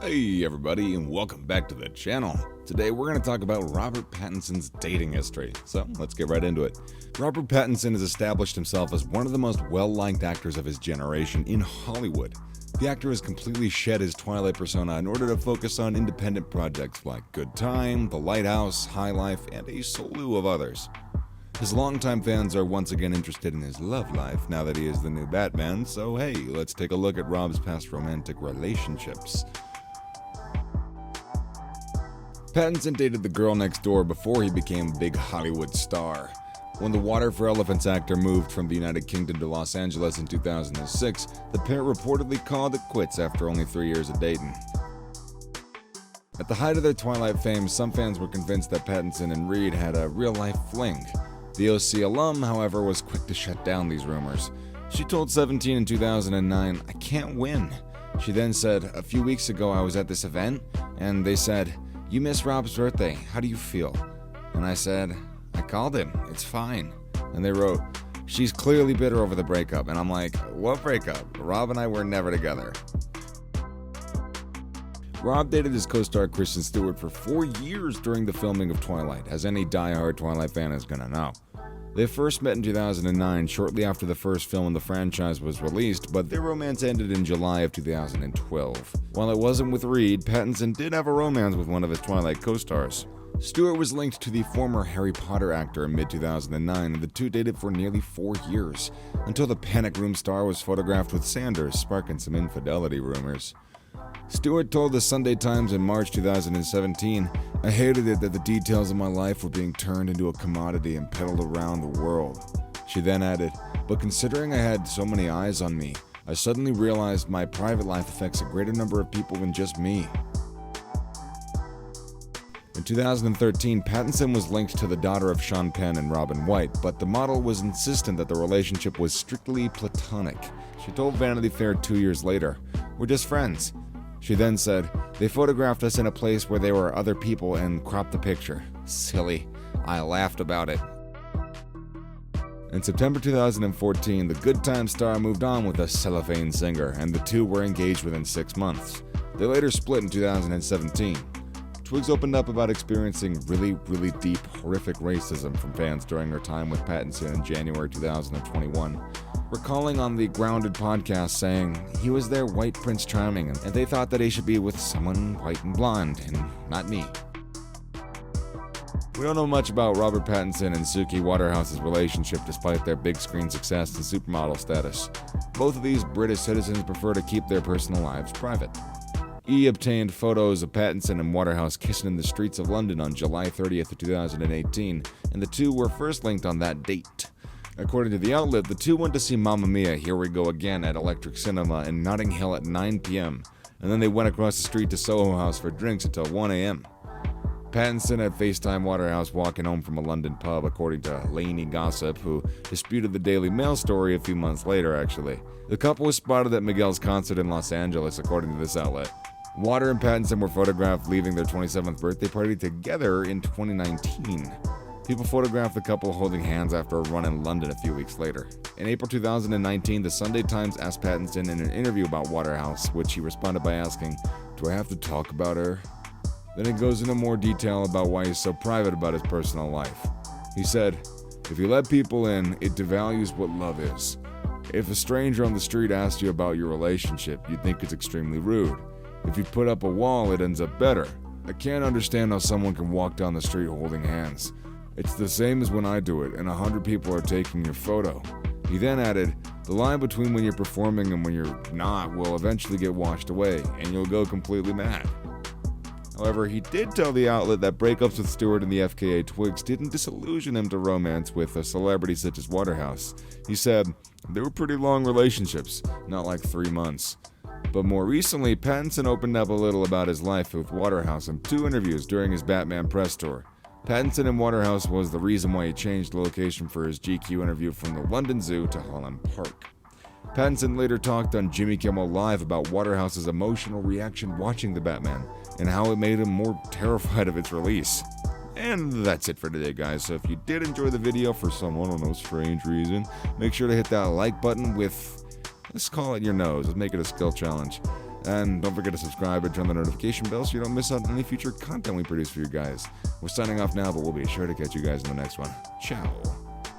Hey everybody, and welcome back to the channel. Today we're going to talk about Robert Pattinson's dating history, so let's get right into it. Robert Pattinson has established himself as one of the most well-liked actors of his generation in Hollywood. The actor has completely shed his Twilight persona in order to focus on independent projects like Good Time, The Lighthouse, High Life, and a slew of others. His longtime fans are once again interested in his love life now that he is the new Batman, so hey, let's take a look at Rob's past romantic relationships. Pattinson dated the girl next door before he became a big Hollywood star. When the Water for Elephants actor moved from the United Kingdom to Los Angeles in 2006, the pair reportedly called it quits after only 3 years of dating. At the height of their Twilight fame, some fans were convinced that Pattinson and Reed had a real-life fling. The OC alum, however, was quick to shut down these rumors. She told 17 in 2009, "I can't win." She then said, "A few weeks ago I was at this event, and they said, 'You missed Rob's birthday, how do you feel?' And I said, 'I called him, it's fine.' And they wrote, 'She's clearly bitter over the breakup.' And I'm like, what breakup? Rob and I were never together." Rob dated his co-star Kristen Stewart for 4 years during the filming of Twilight, as any die-hard Twilight fan is gonna know. They first met in 2009, shortly after the first film in the franchise was released, but their romance ended in July of 2012. While it wasn't with Reed, Pattinson did have a romance with one of his Twilight co-stars. Stewart was linked to the former Harry Potter actor in mid-2009, and the two dated for nearly 4 years, until the Panic Room star was photographed with Sanders, sparking some infidelity rumors. Stewart told the Sunday Times in March 2017, "I hated it that the details of my life were being turned into a commodity and peddled around the world." She then added, "But considering I had so many eyes on me, I suddenly realized my private life affects a greater number of people than just me." In 2013, Pattinson was linked to the daughter of Sean Penn and Robin White, but the model was insistent that the relationship was strictly platonic. She told Vanity Fair 2 years later, "We're just friends." She then said, "They photographed us in a place where there were other people and cropped the picture. Silly. I laughed about it." In September 2014, the Good Time star moved on with a cellophane singer, and the two were engaged within 6 months. They later split in 2017. Twigs opened up about experiencing really deep, horrific racism from fans during her time with Pattinson in January 2021. Recalling on the Grounded podcast saying, "He was their white Prince Charming, and they thought that he should be with someone white and blonde, and not me." We don't know much about Robert Pattinson and Suki Waterhouse's relationship despite their big screen success and supermodel status. Both of these British citizens prefer to keep their personal lives private. E! obtained photos of Pattinson and Waterhouse kissing in the streets of London on July 30th of 2018, and the two were first linked on that date. According to the outlet, the two went to see Mamma Mia! Here We Go Again at Electric Cinema in Notting Hill at 9 p.m., and then they went across the street to Soho House for drinks until 1 a.m. Pattinson had FaceTime Waterhouse walking home from a London pub, according to Lainey Gossip, who disputed the Daily Mail story a few months later, actually. The couple was spotted at Miguel's concert in Los Angeles, according to this outlet. Water and Pattinson were photographed leaving their 27th birthday party together in 2019. People photographed the couple holding hands after a run in London a few weeks later. In April 2019, the Sunday Times asked Pattinson in an interview about Waterhouse, which he responded by asking, "Do I have to talk about her?" Then it goes into more detail about why he's so private about his personal life. He said, "If you let people in, it devalues what love is. If a stranger on the street asks you about your relationship, you'd think it's extremely rude. If you put up a wall, it ends up better. I can't understand how someone can walk down the street holding hands. It's the same as when I do it, and 100 people are taking your photo." He then added, "The line between when you're performing and when you're not will eventually get washed away, and you'll go completely mad." However, he did tell the outlet that breakups with Stewart and the FKA Twigs didn't disillusion him to romance with a celebrity such as Waterhouse. He said, "They were pretty long relationships, not like 3 months." But more recently, Pattinson opened up a little about his life with Waterhouse in 2 interviews during his Batman press tour. Pattinson and Waterhouse was the reason why he changed the location for his GQ interview from the London Zoo to Holland Park. Pattinson later talked on Jimmy Kimmel Live about Waterhouse's emotional reaction watching the Batman, and how it made him more terrified of its release. And that's it for today, guys. So if you did enjoy the video for some, I don't know, strange reason, make sure to hit that like button with, let's call it your nose. Let's make it a skill challenge. And don't forget to subscribe and turn the notification bell so you don't miss out on any future content we produce for you guys. We're signing off now, but we'll be sure to catch you guys in the next one. Ciao.